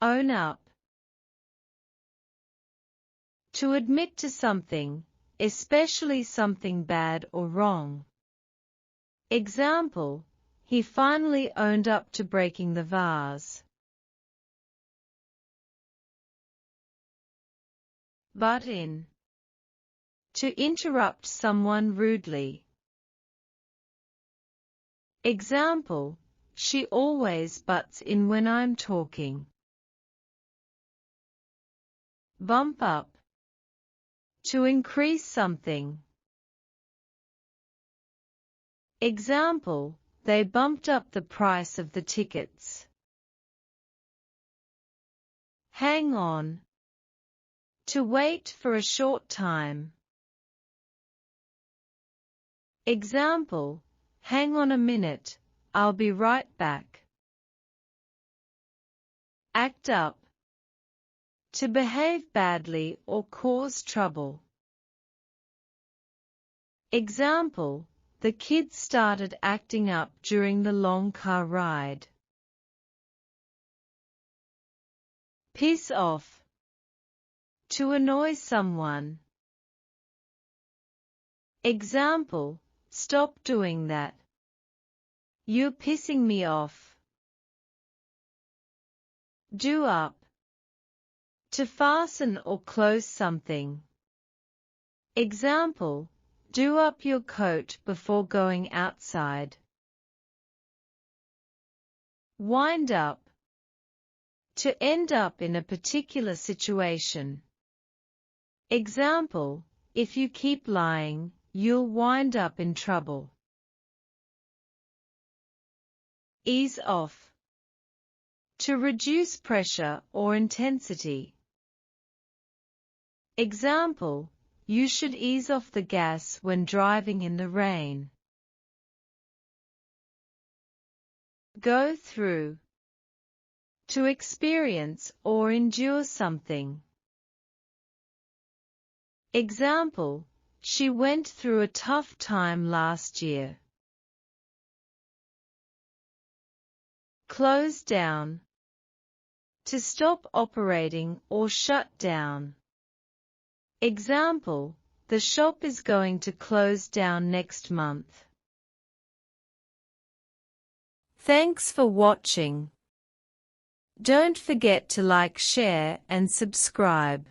Own up. To admit to something, especially something bad or wrong. Example, he finally owned up to breaking the vase. Butt in. To interrupt someone rudely. Example, she always butts in when I'm talking. Bump up. To increase something. Example, they bumped up the price of the tickets. Hang on. To wait for a short time. Example, hang on a minute, I'll be right back. Act up. To behave badly or cause trouble. Example, the kids started acting up during the long car ride. Piss off. To annoy someone. Example, stop doing that. You're pissing me off. Do up. To fasten or close something. Example, do up your coat before going outside. Wind up. To end up in a particular situation. Example, if you keep lying, you'll wind up in trouble. Ease off. To reduce pressure or intensity. Example, you should ease off the gas when driving in the rain. Go through. To experience or endure something. Example, she went through a tough time last year. Close down. To stop operating or shut down. Example, the shop is going to close down next month. Thanks for watching. Don't forget to like, share, and subscribe.